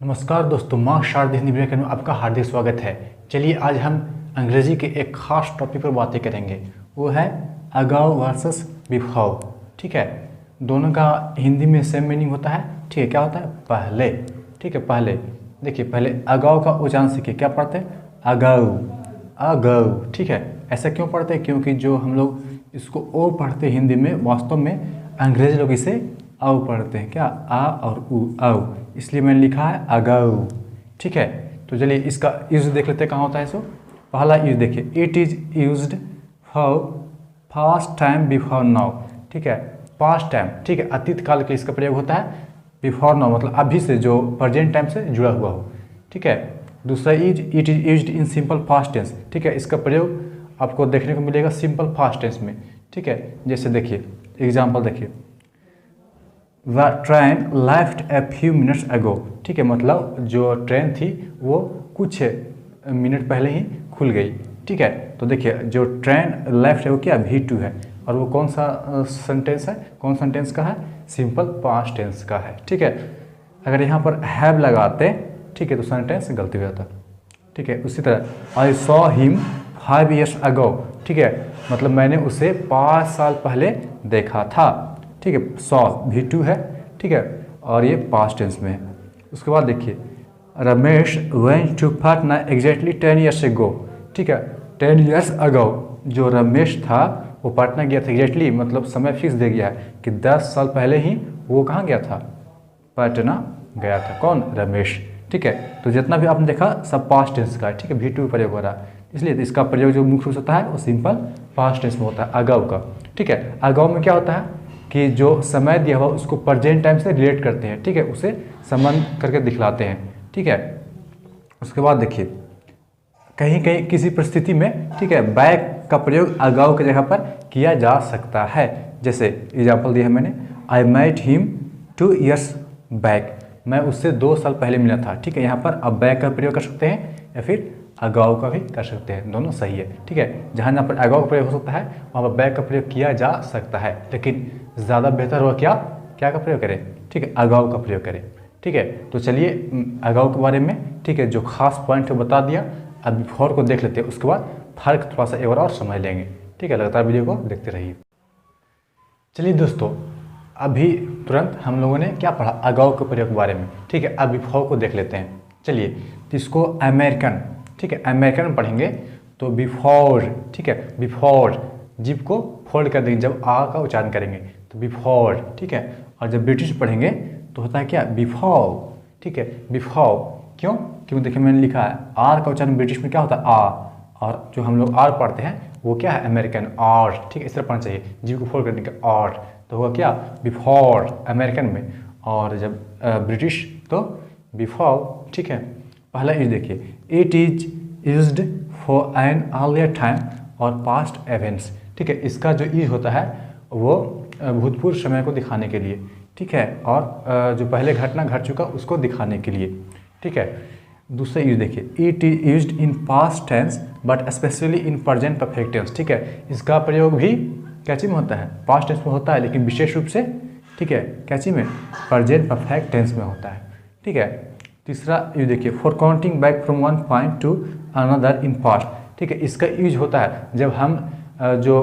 नमस्कार दोस्तों, माँ शारदा हिंदी मीडिया में आपका हार्दिक स्वागत है। चलिए आज हम अंग्रेजी के एक खास टॉपिक पर बातें करेंगे। वो है अगाउ वर्सेस बिफोर। ठीक है, दोनों का हिंदी में सेम मीनिंग होता है। ठीक है, क्या होता है? पहले। ठीक है, पहले। देखिए, पहले अगाउ का उच्चारण सीखिए। क्या पढ़ते हैं? अगाउ, अगाउ। ठीक है, ऐसा क्यों पढ़ते हैं? क्योंकि जो हम लोग इसको ओ पढ़ते हैं हिंदी में, वास्तव में अंग्रेजी लोग इसे औ पढ़ते हैं। क्या? आ और उ, औ। इसलिए मैंने लिखा है अगाउ। ठीक है, तो चलिए इसका यूज देख लेते हैं कहाँ होता है। सो पहला यूज देखिए, it is used for past time before now. ठीक है, पास्ट टाइम। ठीक है, अतीत काल के इसका प्रयोग होता है। बिफोर नाउ मतलब अभी से, जो प्रेजेंट टाइम से जुड़ा हुआ हो। ठीक है, दूसरा it is used in simple past tense. ठीक है, इसका प्रयोग आपको देखने को मिलेगा सिंपल पास्ट टेंस में। ठीक है, जैसे देखिए एग्जाम्पल देखिए, the train left a few minutes ago. ठीक है, मतलब जो ट्रेन थी वो कुछ मिनट पहले ही खुल गई। ठीक है, तो देखिए जो ट्रेन लेफ्ट है वो क्या? V2 है। और वो कौन सा सेंटेंस है? कौन सेंटेंस का है? सिंपल पास्ट टेंस का है। ठीक है, अगर यहाँ पर हैव लगाते, ठीक है, तो सेंटेंस गलती हो जाता। ठीक है, उसी तरह I saw him 5 years ago. ठीक है, मतलब मैंने उसे 5 साल पहले देखा था। ठीक है, सॉ V2 है। ठीक है, और ये पास्ट टेंस में है। उसके बाद देखिए, Ramesh went to Patna exactly 10 years ago. ठीक है, 10 years अगो जो रमेश था वो पटना गया था। एग्जैक्टली मतलब समय फिक्स दे गया है कि 10 साल पहले ही वो कहाँ गया था? पटना गया था। कौन? रमेश। ठीक है, तो जितना भी आपने देखा सब पास्ट टेंस का है। ठीक है, V2 प्रयोग हो रहा है, इसलिए इसका प्रयोग जो मुख्य रूप से होता है वो सिंपल पास्ट टेंस में होता है, अगाउ का। ठीक है, अगाउ में क्या होता है कि जो समय दिया हुआ उसको प्रेजेंट टाइम से रिलेट करते हैं। ठीक है, उसे संबंध करके दिखलाते हैं। ठीक है, उसके बाद देखिए कहीं कहीं किसी परिस्थिति में, ठीक है, बैक का प्रयोग अगाउ की जगह पर किया जा सकता है। जैसे एग्जाम्पल दिया है मैंने, I met him 2 years back. मैं उससे 2 साल पहले मिला था। ठीक है, यहाँ पर अब बैक का प्रयोग कर सकते हैं या फिर अगाउ का भी कर सकते हैं, दोनों सही है। ठीक है, जहाँ जहाँ पर अगाउ का प्रयोग हो सकता है वहाँ पर बैक का प्रयोग किया जा सकता है, लेकिन ज़्यादा बेहतर होगा क्या क्या का प्रयोग करें? ठीक है, अगाउ का प्रयोग करें। ठीक है, तो चलिए अगाउ के बारे में, ठीक है, जो खास पॉइंट है बता दिया। अब बिफोर को देख लेते हैं, उसके बाद फर्क थोड़ा सा एक बार और समझ लेंगे। ठीक है, लगातार वीडियो को देखते रहिए। चलिए दोस्तों, अभी तुरंत हम लोगों ने क्या पढ़ा? अगाउ के प्रयोग के बारे में। ठीक है, अब बिफोर को देख लेते हैं। चलिए, इसको अमेरिकन, ठीक है, अमेरिकन में पढ़ेंगे तो बिफोर। ठीक है, बिफोर जीभ को फोल्ड कर देंगे जब आ का उच्चारण करेंगे तो बिफोर। ठीक है, और जब ब्रिटिश पढ़ेंगे तो होता है क्या? बिफोर। ठीक है, बिफोर। क्यों? क्योंकि देखिए मैंने लिखा है आर का उच्चारण ब्रिटिश में क्या होता है? आ, और जो हम लोग आर पढ़ते हैं वो क्या है? American, R. ठीक है, इस तरह पढ़ना चाहिए, जीभ को फोल्ड करने का आर, तो होगा क्या? बिफोर अमेरिकन में। और जब ब्रिटिश तो बिफोर। ठीक है, पहला यूज देखिए, it is used for an earlier time और पास्ट इवेंट्स। ठीक है, इसका जो यूज होता है वो भूतपूर्व समय को दिखाने के लिए। ठीक है, और जो पहले घटना घट चुका उसको दिखाने के लिए। ठीक है, दूसरा यूज देखिए, it is used in past tense but specially in present perfect tense. ठीक है, इसका प्रयोग भी क्या चीज में होता है? पास्ट टेंस में होता है, लेकिन विशेष रूप से, ठीक है, क्या चीज में? प्रेजेंट परफेक्ट टेंस में होता है। ठीक है, तीसरा यूज देखिए, for counting back from one point two another in past. ठीक है, इसका यूज होता है जब हम जो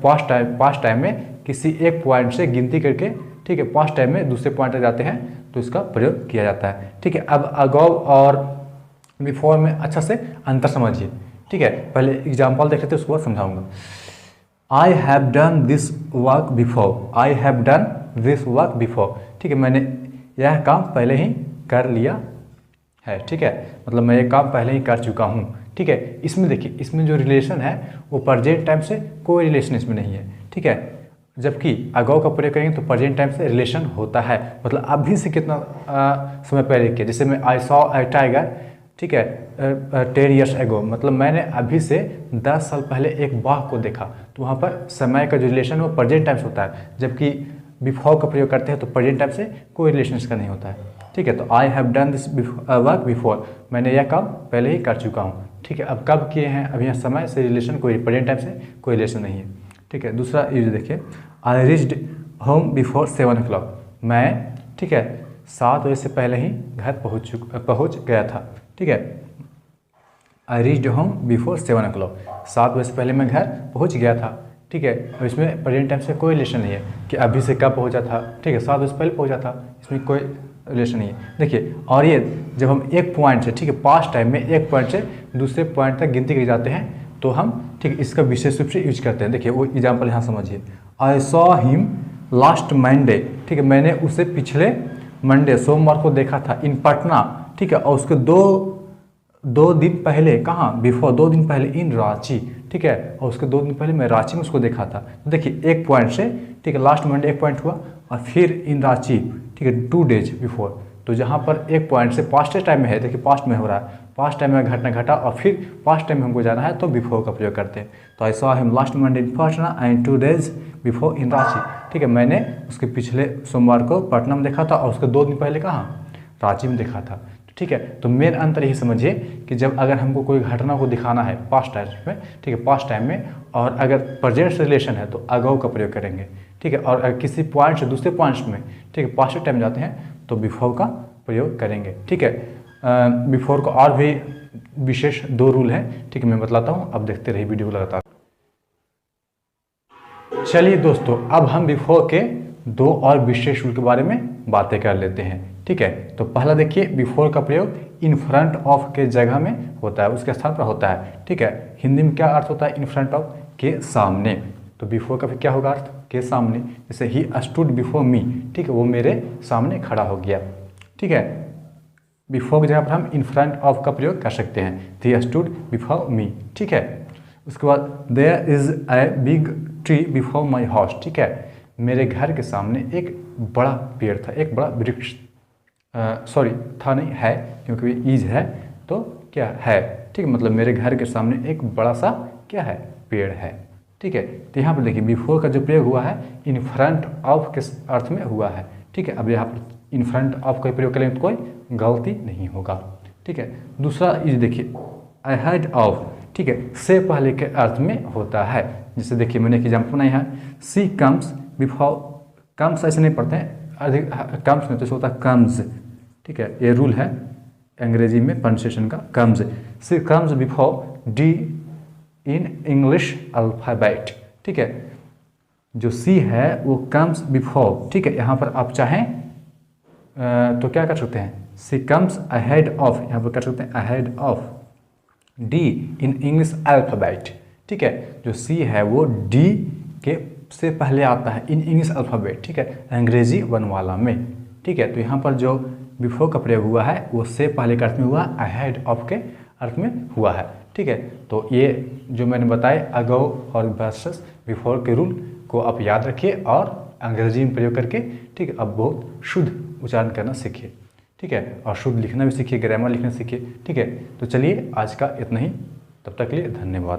पास्ट टाइम में किसी एक पॉइंट से गिनती करके, ठीक है, पास्ट टाइम में दूसरे पॉइंट तक जाते हैं तो इसका प्रयोग किया जाता है। ठीक है, अब अगाउ और बिफोर में अच्छा से अंतर समझिए। ठीक है, पहले एग्जाम्पल देख लेते हैं, उसके बाद समझाऊंगा। I have done this work before. I have done this work before. ठीक है, मैंने यह काम पहले ही कर लिया है। ठीक है, मतलब मैं ये काम पहले ही कर चुका हूँ। ठीक है, इसमें देखिए, इसमें जो रिलेशन है वो प्रेजेंट टाइम से कोई रिलेशन इसमें नहीं है। ठीक है, जबकि अगाउ का प्रयोग करेंगे तो प्रेजेंट टाइम से रिलेशन होता है, मतलब अभी से कितना समय पहले किया। जैसे मैं आई सॉ ए टाइगर, ठीक है, 10 years अगो, मतलब मैंने अभी से 10 साल पहले एक बाघ को देखा। तो वहाँ पर समय का जो रिलेशन है वो प्रेजेंट टाइम से होता है, जबकि बिफोर का प्रयोग करते हैं तो प्रेजेंट टाइम से कोई रिलेशन इसका नहीं होता है। ठीक है, तो I have done this work before, मैंने यह काम पहले ही कर चुका हूँ। ठीक है, अब कब किए हैं? अब यहाँ समय से रिलेशन कोई, प्रेजेंट टाइम से कोई रिलेशन नहीं है। ठीक है, दूसरा यूज देखिए, I reached home before 7 o'clock। मैं, ठीक है, 7 बजे से पहले ही घर पहुँच गया था। ठीक है, I reached home before 7 o'clock। 7 बजे से पहले मैं घर पहुँच गया था। ठीक है, अब इसमें प्रेजेंट टाइम से कोई रिलेशन नहीं है कि अभी से कब पहुँचा था। ठीक है, 7 बजे से पहले पहुँचा था, इसमें कोई रिलेशन नहीं है। देखिए, और ये जब हम एक पॉइंट से, ठीक है, पास्ट टाइम में एक पॉइंट से दूसरे पॉइंट तक गिनती कर जाते हैं तो हम, ठीक है, इसका विशेष रूप से यूज करते हैं। देखिए वो एग्जाम्पल यहाँ समझिए, I saw him last Monday. ठीक है, मैंने उसे पिछले मंडे सोमवार को देखा था इन पटना। ठीक है, और उसके दो दिन पहले कहाँ, बिफोर 2 दिन पहले इन रांची। ठीक है, और उसके 2 दिन पहले मैं रांची में उसको देखा था। तो देखिए एक पॉइंट से, ठीक है, लास्ट मंडे एक पॉइंट हुआ और फिर इन रांची, ठीक है, 2 days बिफोर। तो जहाँ पर एक पॉइंट से पास्ट टाइम में है, देखिए पास्ट में हो रहा है, पास्ट टाइम में घटना घटा और फिर पास्ट टाइम में हमको जाना है तो बिफोर का प्रयोग करते हैं। तो I saw him last Monday in Patna and 2 days before in Ranchi. ठीक है, मैंने उसके पिछले सोमवार को पटना में देखा था और उसके 2 दिन पहले कहाँ, रांची में देखा था। ठीक है, तो मेन अंतर यही समझिए कि जब अगर हमको कोई घटना को दिखाना है पास्ट टाइम में, ठीक है, पास्ट टाइम में, और अगर प्रेजेंट से रिलेशन है तो अगौ का प्रयोग करेंगे। ठीक है, और अगर किसी पॉइंट से दूसरे पॉइंट्स में, ठीक है, पास्ट टाइम जाते हैं तो बिफोर का प्रयोग करेंगे। ठीक है, बिफोर को और भी विशेष 2 रूल हैं। ठीक है, मैं बतलाता हूँ, अब देखते रहिए वीडियो को लगातार। चलिए दोस्तों, अब हम बिफोर के 2 और विशेष रूल के बारे में बातें कर लेते हैं। ठीक है, तो पहला देखिए, बिफोर का प्रयोग इन फ्रंट ऑफ के जगह में होता है, उसके स्थान पर होता है। ठीक है, हिंदी में क्या अर्थ होता है, इन फ्रंट ऑफ, के सामने। तो बिफोर का फिर क्या होगा अर्थ, के सामने। जैसे ही स्टूड बिफोर मी, ठीक है, वो मेरे सामने खड़ा हो गया। ठीक है, बिफोर की जगह पर हम इन फ्रंट ऑफ का प्रयोग कर सकते हैं, ही स्टूड बिफोर मी। ठीक है, उसके बाद there is a big tree before my house. ठीक है, मेरे घर के सामने एक बड़ा पेड़ था, एक बड़ा वृक्ष, सॉरी था नहीं, है, क्योंकि इज है तो क्या है। ठीक है, मतलब मेरे घर के सामने एक बड़ा सा क्या है, पेड़ है। ठीक है, तो यहाँ पर देखिए बिफोर का जो प्रयोग हुआ है इन फ्रंट ऑफ के अर्थ में हुआ है। ठीक है, अब यहाँ पर इन फ्रंट ऑफ का प्रयोग करेंगे तो कोई गलती नहीं होगा। ठीक है, दूसरा इज देखिए अहेड ऑफ। ठीक है, से पहले के अर्थ में होता है। जैसे देखिए मैंने एक एग्जाम्पल बनाई है, सी कम्स बिफोर, कम्स ऐसे नहीं पढ़ते हैं, अधिक कम्स में तो होता है कम्स। ठीक है, ये रूल है अंग्रेजी में प्रोनाउंसिएशन का, comes. C comes before D in English alphabet. ठीक है, जो सी है वो कम्स बिफोर। ठीक है, यहाँ पर आप चाहें तो क्या कर सकते हैं, सी कम्स अहेड ऑफ, यहाँ पर कर सकते हैं ahead of D in English alphabet. ठीक है, जो सी है वो डी के से पहले आता है इन इंग्लिश अल्फाबेट। ठीक है, अंग्रेजी वर्णमाला में। ठीक है, तो यहाँ पर जो बिफोर का प्रयोग हुआ है वो से पहले के अर्थ में हुआ, अहेड ऑफ के अर्थ में हुआ है। ठीक है, तो ये जो मैंने बताया अगो और वर्सेस बिफोर के रूल को आप याद रखिए और अंग्रेजी में प्रयोग करके, ठीक है, अब बहुत शुद्ध उच्चारण करना सीखिए। ठीक है, और शुद्ध लिखना भी सीखिए, ग्रामर लिखना सीखिए। ठीक है, तो चलिए आज का इतना ही, तब तक के लिए धन्यवाद।